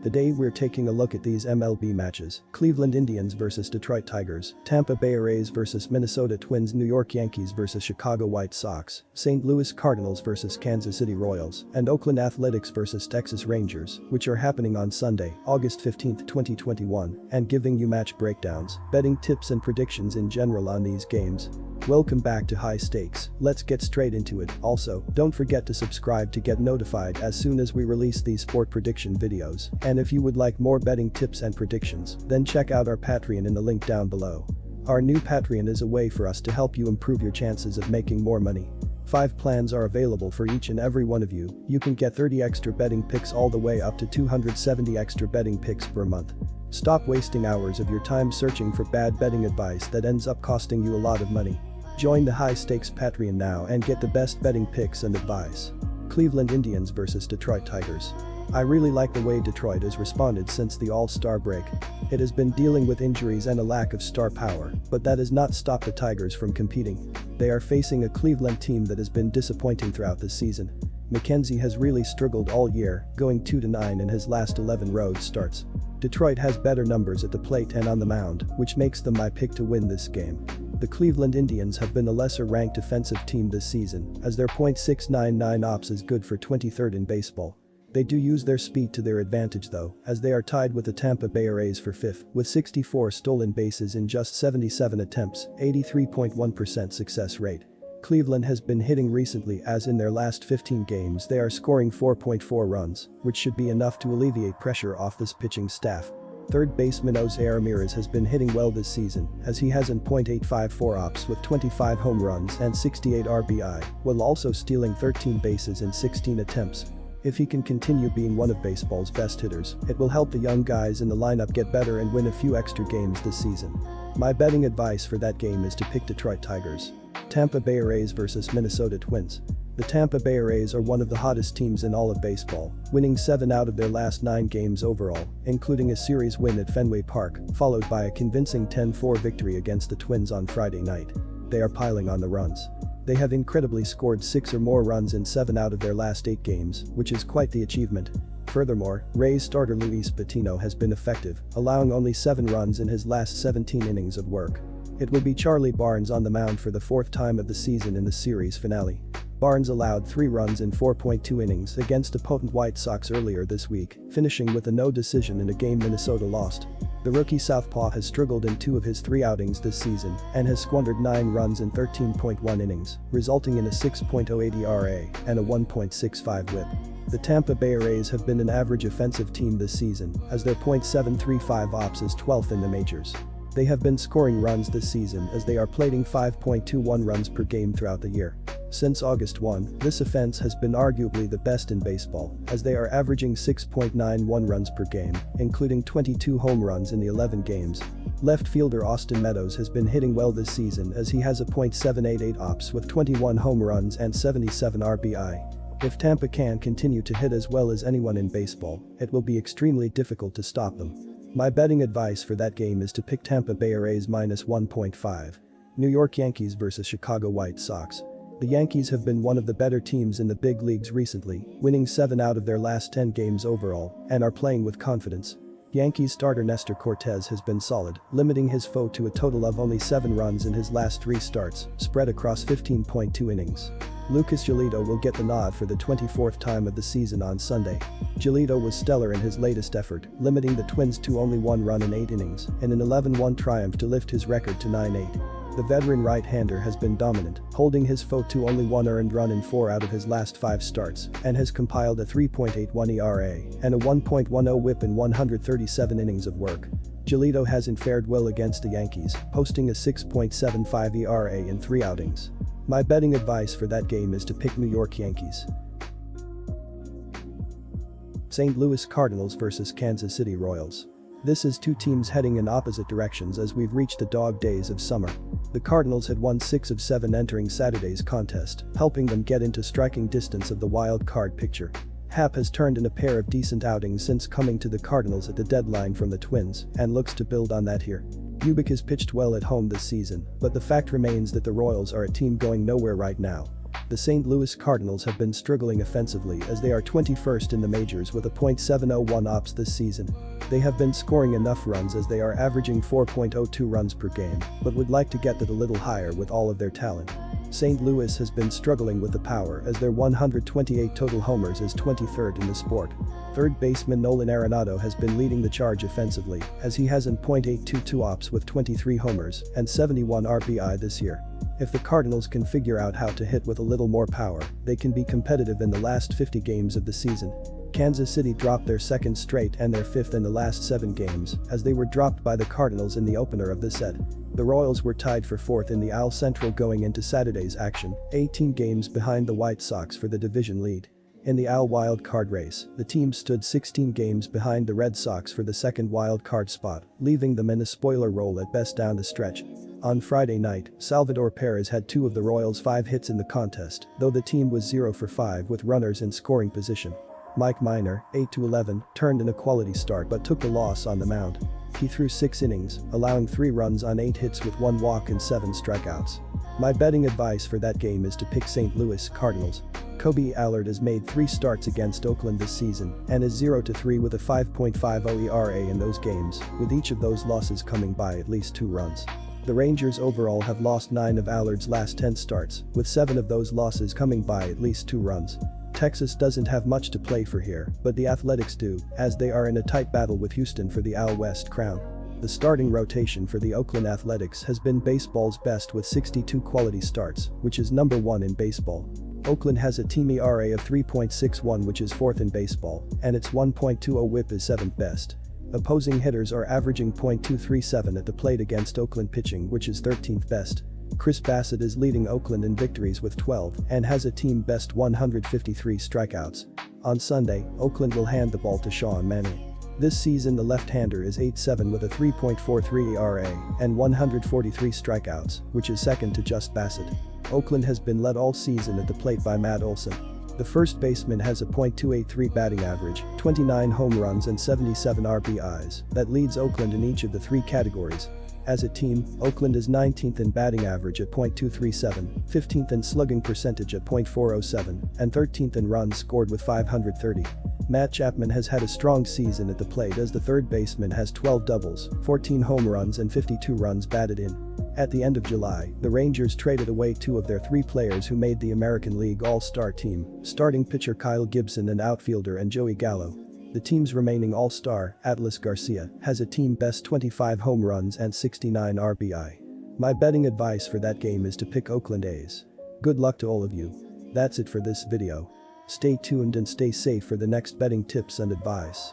Today we're taking a look at these MLB matches: Cleveland Indians vs Detroit Tigers, Tampa Bay Rays vs Minnesota Twins, New York Yankees vs Chicago White Sox, St. Louis Cardinals vs Kansas City Royals, and Oakland Athletics vs Texas Rangers, which are happening on Sunday, August 15, 2021, and giving you match breakdowns, betting tips and predictions in general on these games. Welcome back to High Stakes. Let's get straight into it. Also, don't forget to subscribe to get notified as soon as we release these sport prediction videos. And if you would like more betting tips and predictions, then check out our Patreon in the link down below. Our new Patreon is a way for us to help you improve your chances of making more money. 5 plans are available for each and every one of you. You can get 30 extra betting picks all the way up to 270 extra betting picks per month. Stop wasting hours of your time searching for bad betting advice that ends up costing you a lot of money. Join the High Stakes Patreon now and get the best betting picks and advice. Cleveland Indians vs Detroit Tigers. I really like the way Detroit has responded since the All-Star break. It has been dealing with injuries and a lack of star power, but that has not stopped the Tigers from competing. They are facing a Cleveland team that has been disappointing throughout the season. McKenzie has really struggled all year, going 2-9 in his last 11 road starts. Detroit has better numbers at the plate and on the mound, which makes them my pick to win this game. The Cleveland Indians have been a lesser-ranked offensive team this season, as their .699 ops is good for 23rd in baseball. They do use their speed to their advantage though, as they are tied with the Tampa Bay Rays for 5th, with 64 stolen bases in just 77 attempts, 83.1% success rate. Cleveland has been hitting recently, as in their last 15 games they are scoring 4.4 runs, which should be enough to alleviate pressure off this pitching staff. Third baseman Jose Ramirez has been hitting well this season, as he has an .854 ops with 25 home runs and 68 RBI, while also stealing 13 bases in 16 attempts. If he can continue being one of baseball's best hitters, it will help the young guys in the lineup get better and win a few extra games this season. My betting advice for that game is to pick Detroit Tigers. Tampa Bay Rays vs Minnesota Twins. The Tampa Bay Rays are one of the hottest teams in all of baseball, winning 7 out of their last 9 games overall, including a series win at Fenway Park, followed by a convincing 10-4 victory against the Twins on Friday night. They are piling on the runs. They have incredibly scored 6 or more runs in 7 out of their last 8 games, which is quite the achievement. Furthermore, Rays starter Luis Patino has been effective, allowing only 7 runs in his last 17 innings of work. It will be Charlie Barnes on the mound for the 4th time of the season in the series finale. Barnes allowed 3 runs in 4.2 innings against a potent White Sox earlier this week, finishing with a no decision in a game Minnesota lost. The rookie southpaw has struggled in 2 of his 3 outings this season and has squandered 9 runs in 13.1 innings, resulting in a 6.08 ERA and a 1.65 WHIP. The Tampa Bay Rays have been an average offensive team this season, as their .735 ops is 12th in the majors. They have been scoring runs this season as they are plating 5.21 runs per game throughout the year. Since August 1, this offense has been arguably the best in baseball, as they are averaging 6.91 runs per game, including 22 home runs in the 11 games. Left fielder Austin Meadows has been hitting well this season, as he has a .788 ops with 21 home runs and 77 RBI. If Tampa can continue to hit as well as anyone in baseball, it will be extremely difficult to stop them. My betting advice for that game is to pick Tampa Bay Rays -1.5. New York Yankees vs Chicago White Sox. The Yankees have been one of the better teams in the big leagues recently, winning 7 out of their last 10 games overall, and are playing with confidence. Yankees starter Nestor Cortes has been solid, limiting his foe to a total of only 7 runs in his last 3 starts, spread across 15.2 innings. Lucas Giolito will get the nod for the 24th time of the season on Sunday. Giolito was stellar in his latest effort, limiting the Twins to only 1 run in 8 innings, in an 11-1 triumph to lift his record to 9-8. The veteran right-hander has been dominant, holding his foe to only 1 earned run in 4 out of his last 5 starts, and has compiled a 3.81 ERA and a 1.10 WHIP in 137 innings of work. Giolito hasn't fared well against the Yankees, posting a 6.75 ERA in 3 outings. My betting advice for that game is to pick New York Yankees. St. Louis Cardinals vs Kansas City Royals. This is 2 teams heading in opposite directions as we've reached the dog days of summer. The Cardinals had won 6 of 7 entering Saturday's contest, helping them get into striking distance of the wild card picture. Happ has turned in a pair of decent outings since coming to the Cardinals at the deadline from the Twins and looks to build on that here. Ubik has pitched well at home this season, but the fact remains that the Royals are a team going nowhere right now. The St. Louis Cardinals have been struggling offensively as they are 21st in the majors with a .701 ops this season. They have been scoring enough runs as they are averaging 4.02 runs per game, but would like to get that a little higher with all of their talent. St. Louis has been struggling with the power as their 128 total homers is 23rd in the sport. Third baseman Nolan Arenado has been leading the charge offensively as he has an .822 ops with 23 homers and 71 RBI this year. If the Cardinals can figure out how to hit with a little more power, they can be competitive in the last 50 games of the season. Kansas City dropped their second straight and their fifth in the last 7 games as they were dropped by the Cardinals in the opener of the set. The Royals were tied for 4th in the AL Central going into Saturday's action, 18 games behind the White Sox for the division lead. In the AL wild card race, the team stood 16 games behind the Red Sox for the second wild card spot, leaving them in a spoiler role at best down the stretch. On Friday night, Salvador Perez had 2 of the Royals' 5 hits in the contest, though the team was 0 for 5 with runners in scoring position. Mike Minor, 8-11, turned in a quality start but took the loss on the mound. He threw 6 innings, allowing 3 runs on 8 hits with 1 walk and 7 strikeouts. My betting advice for that game is to pick St. Louis Cardinals. Kobe Allard has made 3 starts against Oakland this season and is 0-3 with a 5.50 ERA in those games, with each of those losses coming by at least 2 runs. The Rangers overall have lost 9 of Allard's last 10 starts, with 7 of those losses coming by at least 2 runs. Texas doesn't have much to play for here, but the Athletics do, as they are in a tight battle with Houston for the AL West crown. The starting rotation for the Oakland Athletics has been baseball's best with 62 quality starts, which is number 1 in baseball. Oakland has a team ERA of 3.61 which is 4th in baseball, and its 1.20 whip is 7th best. Opposing hitters are averaging .237 at the plate against Oakland pitching which is 13th best. Chris Bassett is leading Oakland in victories with 12 and has a team best 153 strikeouts. On Sunday, Oakland will hand the ball to Sean Mannion. This season the left-hander is 8-7 with a 3.43 ERA and 143 strikeouts, which is second to just Bassett. Oakland has been led all season at the plate by Matt Olson. The first baseman has a .283 batting average, 29 home runs and 77 RBIs that leads Oakland in each of the 3 categories. As a team, Oakland is 19th in batting average at .237, 15th in slugging percentage at .407, and 13th in runs scored with 530. Matt Chapman has had a strong season at the plate as the third baseman has 12 doubles, 14 home runs and 52 runs batted in. At the end of July, the Rangers traded away 2 of their 3 players who made the American League All-Star team, starting pitcher Kyle Gibson and outfielder and Joey Gallo. The team's remaining All-Star, Atlas Garcia, has a team best 25 home runs and 69 RBI. My betting advice for that game is to pick Oakland A's. Good luck to all of you. That's it for this video. Stay tuned and stay safe for the next betting tips and advice.